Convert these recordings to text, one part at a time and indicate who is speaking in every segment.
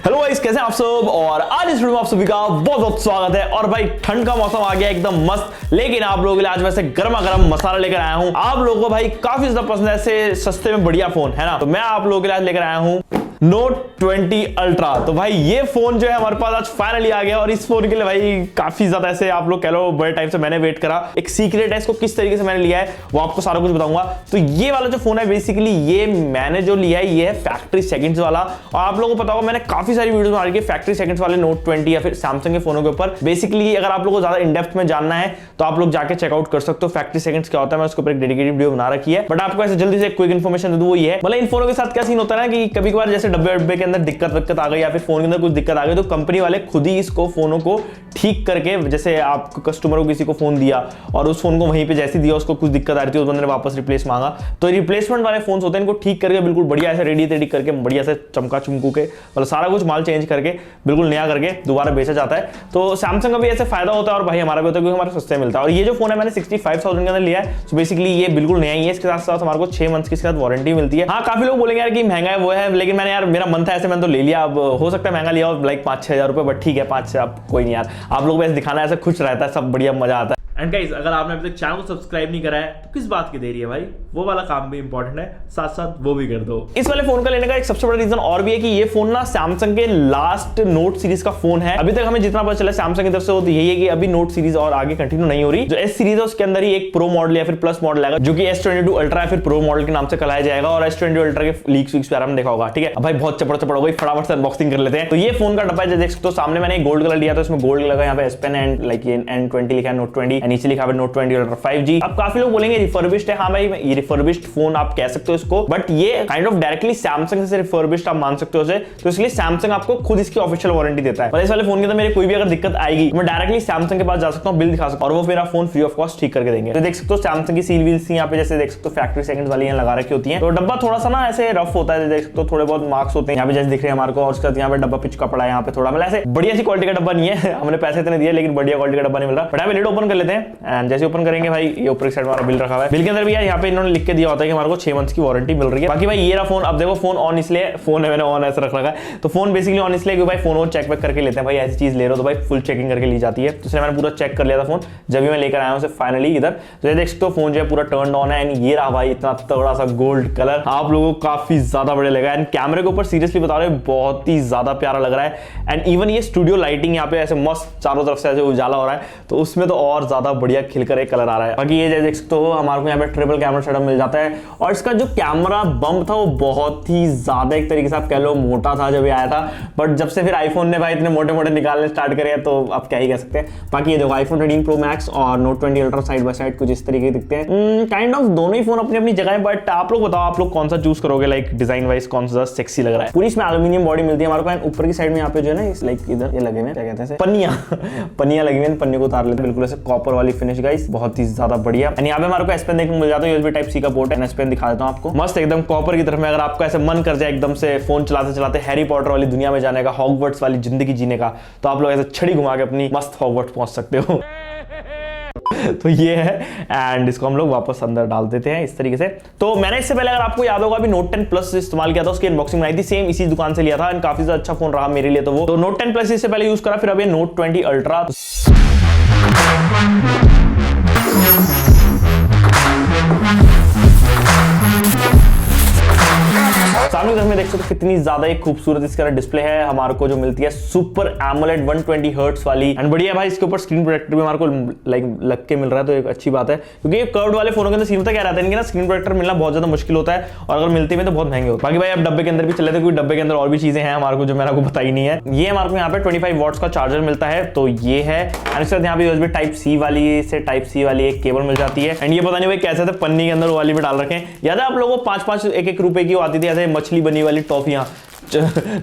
Speaker 1: Hello guys, कैसे हैं आप सब। और आज इस वीडियो में आप सभी का बहुत बहुत स्वागत है। और भाई ठंड का मौसम आ गया एकदम मस्त, लेकिन आप लोगों के लिए आज वैसे गर्मा गर्म मसाला लेकर आया हूं। आप लोगों को भाई काफी ज्यादा पसंद है ऐसे सस्ते में बढ़िया फोन, है ना। तो मैं आप लोगों के लिए आज लेकर आया हूं Note 20 Ultra। तो भाई ये फोन जो है हमारे पास आज फाइनली आ गया। और इस फोन के लिए भाई काफी ज्यादा ऐसे आप लोग कह लो बड़े टाइम से मैंने वेट करा। एक सीक्रेट है, इसको किस तरीके से मैंने लिया है वो आपको सारा कुछ बताऊंगा। तो ये वाला जो फोन है बेसिकली ये मैंने जो लिया है ये है फैक्ट्री सेकंड्स वाला। और आप लोगों को पता होगा मैंने काफी सारी वीडियोस बना रखी है फैक्ट्री सेकंड्स वाले Note 20 या फिर सैमसंग के फोनों के ऊपर। बेसिकली अगर आप लोगों को ज्यादा इन डेप्थ में जानना है तो आप लोग जाके चेकआउट कर सकते हो फैक्ट्री सेकंड्स क्या होता है। मैं उसके ऊपर एक डेडिकेटेड वीडियो बना रखी है। बट आपको ऐसे जल्दी से क्विक इन्फॉर्मेशन दे दूं वो ये है, मतलब इन फोनों के साथ क्या सीन होता है ना कि कभी कभार जैसे डब्बे के अंदर दिक्कत आ गई या फिर फोन के अंदर कुछ दिक्कत आ गई तो कंपनी वाले खुद ही इसको फोनों को ठीक करके, जैसे आप कस्टमर को किसी को फोन दिया और उस फोन को वहीं पे जैसे दिया उसको कुछ दिक्कत आ रही थी, उस बंदे ने वापस रिप्लेस मांगा, तो रिप्लेसमेंट वाले फोन होते हैं इनको ठीक करके बिल्कुल बढ़िया ऐसे रेडी करके बढ़िया से चमका चुमकू के मतलब सारा कुछ माल चेंज करके बिल्कुल नया करके दोबारा बेचा जाता है। तो सैमसंग का भी ऐसे फायदा होता है और भाई हमारा भी होता है क्योंकि हमारे सस्ते मिलता है। और ये जो फोन है मैंने 65,000 के अंदर लिया है। तो बेसिकली ये बिल्कुल नया ही है। इसके साथ साथ हमारे को 6 मंथ की इसके साथ वारंटी मिलती है। हाँ, काफी लोग बोलेंगे यार कि महंगा है वो है, लेकिन मैंने यार मेरा मन था ऐसे मैंने तो ले लिया। अब हो सकता है महंगा लिया हो लाइक 5-6 हजार रुपए, बट ठीक है 5 से आप कोई नहीं यार, आप लोग ऐसे दिखाना ऐसा खुश रहता है, सब बढ़िया मजा आता है। एंड गाइस, अगर आपने अभी तक चैनल को सब्सक्राइब नहीं करा है तो किस बात की देरी है भाई, वो वाला काम भी इंपॉर्टेंट है, साथ साथ वो भी कर दो। इस वाले फोन का लेने का एक सबसे बड़ा रीजन और भी है कि ये फोन ना सैमसंग के लास्ट नोट सीरीज का फोन है। अभी तक हमें जितना पता चला सैमसंग की तरफ से वो यही है कि अभी नोट सीरीज और आगे कंटिन्यू नहीं हो रही। जो एस सीरीज है उसके अंदर ही एक प्रो मॉडल या फिर प्लस मॉडल आएगा जो कि S22 अल्ट्रा या फिर प्रो मॉडल के नाम से कहलाया जाएगा। और S22 अल्ट्रा के लीक्स वीक्स पे देखा होगा, ठीक है। अब भाई बहुत चपड़ हो गई, फटाफट से अनबॉक्सिंग कर लेते हैं। तो ये फोन का डब्बा देख सकते हो सामने, मैंने गोल्ड कलर लिया था, इसमें गोल्ड लगा यहाँ पे S Pen and like N20 लिखा है Note 20 नीचे लिखा है Note 20 Ultra 5G। अब काफी लोग बोलेंगे रिफर्बिश्ड है। हाँ भाई, ये रिफर्बिश्ड फोन आप कह सकते हो इसको, बट ये काइंड ऑफ डायरेक्टली सैमसंग से रिफर्बिश्ड आप मान सकते हो उसे। तो इसलिए सैमसंग आपको खुद इसकी ऑफिशियल वारंटी देता है। और इस वाले फोन के अंदर मेरे कोई भी अगर दिक्कत आएगी मैं डायरेक्टली सैमसंग के पास जा सकता हूँ, बिल दिखा सकता हूँ और वो मेरा फोन फ्री ऑफ कॉस्ट ठीक करके देंगे। तो देख सकते हो सैमसंग की सील व्हील्स यहाँ पे जैसे देख सकते हो फैक्ट्री सेकंड्स वाली यहाँ लगा रखी होती है। तो डब्बा थोड़ा सा ना ऐसे रफ होता है, देख सकते हो थोड़े बहुत मार्क्स होते हैं यहाँ पे जैसे दिख रहे हैं हमारे को। और उसके बाद यहाँ पे डब्बा पिचका पड़ा है यहाँ पे थोड़ा, मतलब ऐसे बढ़िया सी क्वालिटी का डब्बा नहीं है। हमने पैसे इतने दिए लेकिन बढ़िया क्वालिटी का डब्बा नहीं मिल रहा। बट यहाँ पे लिड ओपन कर लेते हैं एंड जैसे ओपन करेंगे भाई ये ऊपर साइड हमारा बिल रखा हुआ है। बिल के अंदर भी यार यहाँ पे इन्होंने लिख के दिया होता है कि हमारे को 6 मंथ्स की वारंटी मिल रही है। बाकी भाई ये रहा फोन। अब देखो फोन ऑन इसलिए, फोन है मैंने ऑन ऐसे रख रखा है, तो फोन बेसिकली ऑन इसलिए कि भाई फोन वो चेक वेक करके लेते हैं। भाई ऐसी चीज ले रहे हो तो भाई फुल चेकिंग करके ली जाती है। तो इसलिए मैंने पूरा चेक कर लिया था फोन जब भी मैं लेकर आया हूँ फाइनली इधर। तो ये देख सकते हो फोन जो है पूरा टर्न ऑन है एंड ये रहा भाई इतना तगड़ा सा गोल्ड कलर, आप लोगों को काफी ज्यादा बढ़िया लगा। एंड कैमरे के ऊपर सीरियसली बता रहे हो बहुत ही ज्यादा प्यारा लग रहा है। एंड इवन ये स्टूडियो लाइटिंग यहाँ पे ऐसे मस्त चारों तरफ से ऐसे उजाला हो रहा है तो उसमें तो और ज्यादा बढ़िया खिलकर एक कलर आ रहा है। बाकी ये देख सकते हो हमारे को यहाँ पे ट्रिपल कैमरा सेटअप मिल जाता है। और इसका जो कैमरा बम्प था वो बहुत ही ज्यादा एक तरीके से आप कह लो मोटा था जब ये आया था, बट जब से फिर आईफोन ने भाई इतने मोटे मोटे निकालने स्टार्ट करे तो आप क्या ही कह सकते हैं। बाकी ये देखो iPhone 13 Pro Max और Note 20 Ultra side by side कुछ इस तरीके के दिखते हैं। काइंड ऑफ दोनों ही फोन अपनी अपनी जगह है, बट आप लोग बताओ आप लोग कौन सा चूज करोगे, लाइक डिजाइन वाइज कौन सा सेक्सी लग रहा है। पूरी इसमें एल्यूमिनियम बॉडी मिलती है हमारे को। ऊपर की साइड में यहाँ पे जो है ना लाइक इधर ये लगे हुए क्या कहते हैं पन्नियां लगी हुई हैं, पन्नी को उतार लेते हैं बिल्कुल ऐसे कॉपर वाली फिनिश गाइस, बहुत ही ज्यादा बढ़िया। एंड यहाँ पे हमारे को S Pen देखने को मिल जाता है, USB टाइप C का पोर्ट है। S Pen दिखा देता हूं आपको, मस्त एकदम कॉपर की तरफ में। अगर आपको ऐसे मन कर जाए एकदम से फोन चलाते चलाते हैरी पॉटर वाली दुनिया में जाने का, हॉगवर्ट्स वाली जिंदगी जीने का, तो आप लोग ऐसे छड़ी घुमा के अपनी मस्त हॉगवर्ट्स पहुंच सकते हो। तो ये है एंड इसको हम लोग वापस अंदर डाल देते हैं इस तरीके से। तो मैंने इससे पहले अगर आपको याद होगा अभी Note 10 Plus इस्तेमाल किया था, उसकी अनबॉक्सिंग बनाई थी, सेम इसी दुकान से लिया था एंड काफी ज्यादा अच्छा फोन रहा मेरे लिए। तो वो तो Note 10 Plus इससे पहले यूज करा, फिर अब ये Note 20 Ultra। सामने तरफ में देख सकते हो कितनी ज्यादा एक खूबसूरत इसका डिस्प्ले है हमारे को जो मिलती है सुपर एमोलेड 120 हर्ट्ज वाली। एंड बढ़िया भाई इसके ऊपर स्क्रीन प्रोटेक्टर भी हमारे को लाइक लग के मिल रहा है तो एक अच्छी बात है, क्योंकि ये कर्व्ड वाले फोनों के अंदर सीन होता क्या रहता है इनके ना स्क्रीन प्रोटेक्टर मिलना बहुत ज्यादा मुश्किल होता है और अगर मिलते हैं तो बहुत महंगे होते हैं। बाकी भाई अब डब्बे के अंदर भी चले थे, क्योंकि डब्बे के अंदर और भी चीजें हैं हमारे को जो मैंने आपको बताई नहीं है। ये हमारे को यहाँ पे 25 वॉट्स का चार्जर मिलता है, तो ये है। एंड इसके बाद यहाँ पे USB टाइप C वाली से टाइप C वाली एक केबल मिल जाती है। एंड ये पता नहीं भाई कैसे थे पन्नी के अंदर वो वाली में डाल रखे हैं। याद है आप लोगों को 5-5 1-1 रुपए की आती थी ऐसे मछली बनी वाली टॉफियां,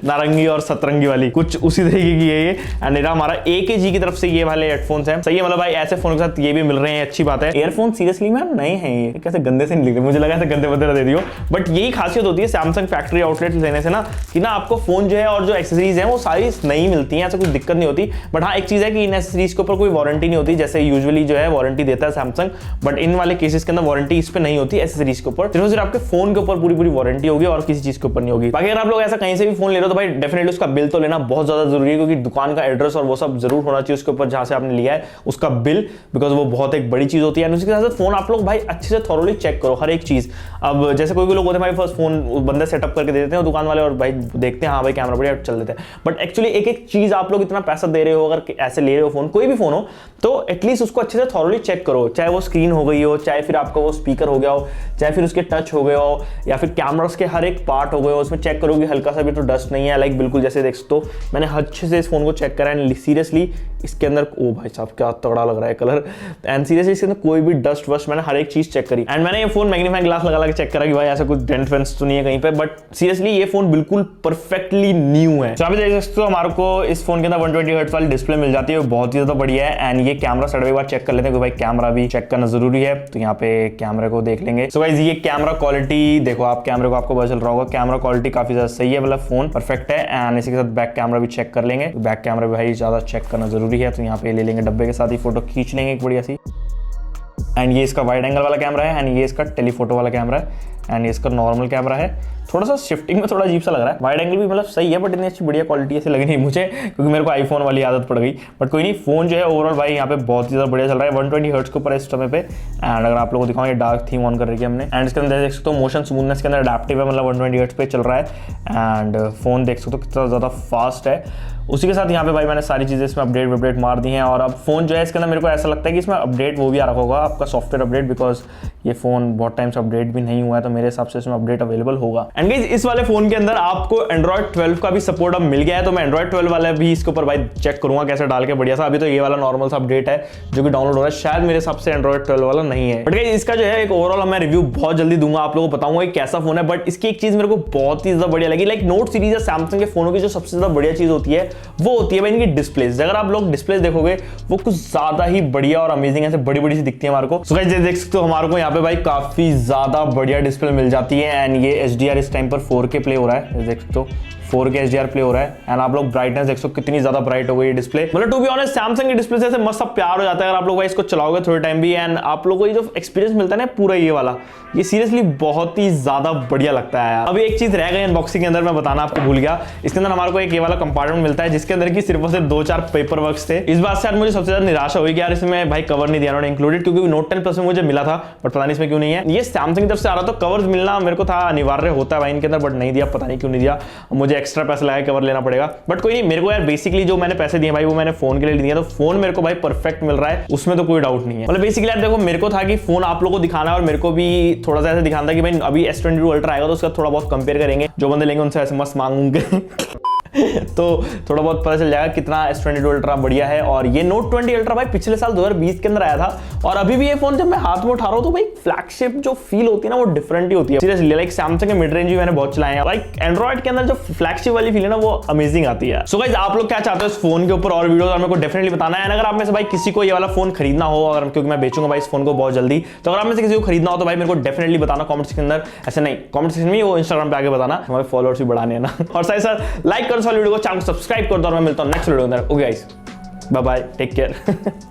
Speaker 1: नारंगी और सतरंगी वाली, कुछ उसी तरीके की है ये। एंड हमारा AKG की तरफ से ये वाले हेडफोन्स हैं, सही है। मतलब भाई ऐसे फोन के साथ ये भी मिल रहे हैं, अच्छी बात है। ईयरफोन सीरियसली मैम नए हैं, ये कैसे गंदे से नहीं लिख रहे, मुझे लगा ऐसे गंदे बंदे दे दियो। बट यही खासियत होती है सैमसंग फैक्ट्री आउटलेट लेने से ना, कि ना आपको फोन जो है और जो एक्सेसरीज है वो सारी नई मिलती है, ऐसा कुछ दिक्कत नहीं होती। बट हाँ एक चीज है कि इन एक्सेसरीज के ऊपर कोई वारंटी नहीं होती, जैसे यूजुअली जो है वारंटी देता है सैमसंग, बट इन वाले केसेस के अंदर वारंटी इस पे नहीं होती एक्सेसरीज के ऊपर, सिर्फ आपके फोन के ऊपर पूरी वारंटी होगी और किसी चीज के ऊपर नहीं होगी। बाकी अगर आप लोग ऐसा कहीं से भी फोन ले रहे हो तो भाई डेफिनेटली उसका बिल तो लेना बहुत ज्यादा जरूरी है, क्योंकि दुकान का एड्रेस और वो सब जरूर होना चाहिए उसके ऊपर जहां से आपने लिया है उसका बिल, बिकॉज वो बहुत एक बड़ी चीज होती है। उसके साथ फोन आप लोग भाई अच्छे से थॉरोली चेक करो हर एक चीज। अब जैसे कोई लोग होते हैं भाई फर्स्ट फोन बंदे सेटअप करके दे देते हैं दुकान वाले और भाई देखते हैं हाँ भाई कैमरा बढ़िया चल देते हैं, बट एक्चुअली एक एक चीज आप लोग इतना पैसा दे रहे हो, अगर ऐसे ले रहे हो फोन कोई भी फोन हो तो एटलीस्ट उसको अच्छे से थॉरोली चेक करो, चाहे वो स्क्रीन हो गई हो, चाहे फिर आपका वो स्पीकर हो गया हो, चाहे फिर उसके टच हो गए हो, या फिर कैमरास के हर एक पार्ट हो गए हो, उसमें चेक करो कि हल्का सा भी तो डस्ट नहीं है। लाइक बिल्कुल जैसे देख सकते हो मैंने अच्छे से इस फोन को चेक करा है सीरियसली, इसके अंदर ओ भाई साहब क्या तगड़ा लग रहा है कलर, एंड सीरियसली इसके अंदर कोई भी डस्ट वस्ट मैंने हर एक चीज चेक करी। एंड मैंने ये फोन मैग्नीफाइंग ग्लास लगा के चेक करा कि भाई ऐसा कुछ डेंट वेंट्स तो नहीं है कहीं पे, बट सीरियसली ये फोन बिल्कुल परफेक्टली न्यू है। तो आप देख सकते हो हमारे को इस फोन के अंदर 120 हर्ट्ज वाली डिस्प्ले मिल जाती है, बहुत ही ज्यादा बढ़िया है। एंड ये कैमरा साइड एक बार चेक कर लेते हैं कि भाई कैमरा भी चेक करना जरूरी है, तो यहाँ पे कैमरे को देख लेंगे। सो गाइस ये कैमरा क्वालिटी देखो, आप कैमरे को आपको पता चल रहा होगा कैमरा क्वालिटी काफी ज्यादा सही है, मतलब फोन परफेक्ट है। एंड इसी के साथ बैक कैमरा भी चेक कर लेंगे, तो बैक कैमरा भी भाई ज्यादा चेक करना जरूरी है, तो यहाँ पे ले लेंगे डब्बे के साथ ही फोटो खींच लेंगे एक बढ़िया सी। एंड ये इसका वाइड एंगल वाला कैमरा है, एंड ये इसका टेलीफोटो वाला कैमरा है, एंड ये इसका नॉर्मल कैमरा है। थोड़ा सा शिफ्टिंग में थोड़ा अजीब सा लग रहा है, वाइड एंगल भी मतलब सही है, बट इतनी अच्छी बढ़िया क्वालिटी ऐसी लगी नहीं मुझे, क्योंकि मेरे को आईफोन वाली आदत पड़ गई। बट कोई नहीं, फोन जो है ओवरऑल भाई यहाँ पे बहुत ही ज्यादा बढ़िया चल रहा है 120 हर्ट्ज के ऊपर इस समय पे। एंड अगर आप लोगों को दिखाऊं ये डार्क थीम ऑन कर रखी है हमने, एंड इसके अंदर देख सकते हो मोशन स्मूथनेस के अंदर अडैप्टिव है, मतलब 120 हर्ट्ज पे चल रहा है। एंड फोन देख सकते हो कितना ज्यादा फास्ट है। उसी के साथ यहाँ पे भाई मैंने सारी चीजें इसमें अपडेट मार दी हैं, और अब फोन जो है इसके अंदर मेरे को ऐसा लगता है कि इसमें अपडेट वो भी आ रखा होगा आपका सॉफ्टवेयर अपडेट, बिकॉज ये फोन बहुत टाइम से अपडेट भी नहीं हुआ है, तो मेरे हिसाब से इसमें अपडेट अवेलेबल होगा। एंड गाइस इस वाले फोन के अंदर आपको एंड्रॉइड 12 का भी सपोर्ट अब मिल गया है, तो मैं एंड्रॉइड 12 वाला भी इसके ऊपर भाई चेक करूंगा कैसे डाल के बढ़िया सा। अभी तो ये वाला नॉर्मल सा अपडेट है जो कि डाउनलोड हो रहा है, शायद मेरे हिसाब से एंड्रॉइड 12 वाला नहीं है। बट गाइस इसका जो है एक ओवरऑल मैं रिव्यू बहुत जल्दी दूंगा, आप लोगों को बताऊंगा कि कैसा फोन है। बट इसकी एक चीज मेरे को बहुत ही ज्यादा बढ़िया लगी, लाइक नोट सीरीज या सैमसंग के फोनों की जो सबसे ज्यादा बढ़िया चीज होती है वो होती है भाई इनकी डिस्प्लेज। अगर आप लोग डिस्प्लेज देखोगे वो कुछ ज्यादा ही बढ़िया और अमेजिंग ऐसे बड़ी बड़ी सी दिखती है हमारे को। सो गाइस देख सकते हो हमारे को यहाँ पे भाई काफी ज्यादा बढ़िया डिस्प्ले मिल जाती है। एंड ये HDR इस टाइम पर 4K प्ले हो रहा है, देख सकते हो 4K HDR प्ले हो रहा है। एंड आप लोग ब्राइटनेस देख सकते हो कितनी ज्यादा ब्राइट हो गई ये डिस्प्ले, मतलब टू बी ऑनेस्ट सैमसंग की डिस्प्ले से मस्त प्यार हो जाता है अगर आप लोग भाई इसको चलाओगे थोड़े टाइम भी। एंड आप लोगों को ये जो एक्सपीरियंस मिलता है ना पूरा ये वाला, ये सीरियसली बहुत ही ज्यादा बढ़िया लगता है यार। अभी एक चीज रह गई अनबॉक्सिंग के अंदर, मैं बताना आपको भूल गया, इसके अंदर हमारे को एक ये वाला कंपार्टमेंट मिलता है जिसके अंदर की सिर्फ और सिर्फ 2-4 पेपर वर्क्स थे। इस बात से यार मुझे सबसे ज्यादा निराशा हुई कि यार इसमें भाई कवर नहीं दिया उन्होंने इंक्लूडेड, क्योंकि नोट 10 प्लस में मुझे मिला था, बट पता नहीं इसमें क्यों नहीं है। ये सैमसंग की तरफ से आ रहा तो कवर्स मिलना मेरे को था अनिवार्य होता है भाई इनके अंदर, बट नहीं दिया, पता नहीं क्यों नहीं दिया, मुझे एक्स्ट्रा पैसे लगा लेना पड़ेगा। बट कोई नहीं, मेरे को यार बेसिकली जो मैंने पैसे दिए भाई वो मैंने फोन के लिए दिए, तो फोन मेरे को भाई परफेक्ट मिल रहा है, उसमें तो कोई डाउट नहीं है। मतलब बेसिकली यार देखो मेरे को था कि फोन आप लोगों को दिखाना है और मेरे को भी थोड़ा सा ऐसा दिखाना था कि भाई अभी S22 अल्ट्रा आएगा तो उसका थोड़ा बहुत कंपेयर करेंगे, जो बंदे लेंगे उनसे ऐसे मस्त मांगूंगे तो थोड़ा बहुत पता चल जाएगा कितना S22 अल्ट्रा बढ़िया है। और ये नोट 20 अल्ट्रा भाई पिछले साल 2020 के अंदर आया था, और अभी भी ये फोन जब मैं हाथ में उठा रहा हूं तो भाई फ्लैगशिप जो फील होती है ना वो डिफरेंट ही होती है सीरियसली। लाइक सैमसंग के मिड रेंज भी मैंने बहुत चलाए हैं, लाइक एंड्रॉइड के अंदर जो फ्लैगशिप वाली फील है ना वो अमेजिंग आती है। सो गाइस आप लोग क्या चाहते हो इस फोन के ऊपर और वीडियो मेरे को डेफिनेटली बताना है। अगर आप में से भाई किसी को ये वाला फोन खरीदना हो, और क्योंकि मैं बेचूंगा भाई इस फोन को बहुत जल्दी, तो अगर आप में से किसी को खरीदना हो तो भाई मेरे को डेफिनेटली बताना कमेंट सेक्शन के अंदर, ऐसे नहीं कमेंट सेक्शन में, वो इंस्टाग्राम पे आके बताना, हमारे फॉलोअर्स भी बढ़ाने हैं ना। और साथ ही साथ लाइक करो इस वीडियो को, चैनल को सब्सक्राइब कर दो, और मैं मिलता हूं नेक्स्ट वीडियो के अंदर। Okay guys bye bye, take care.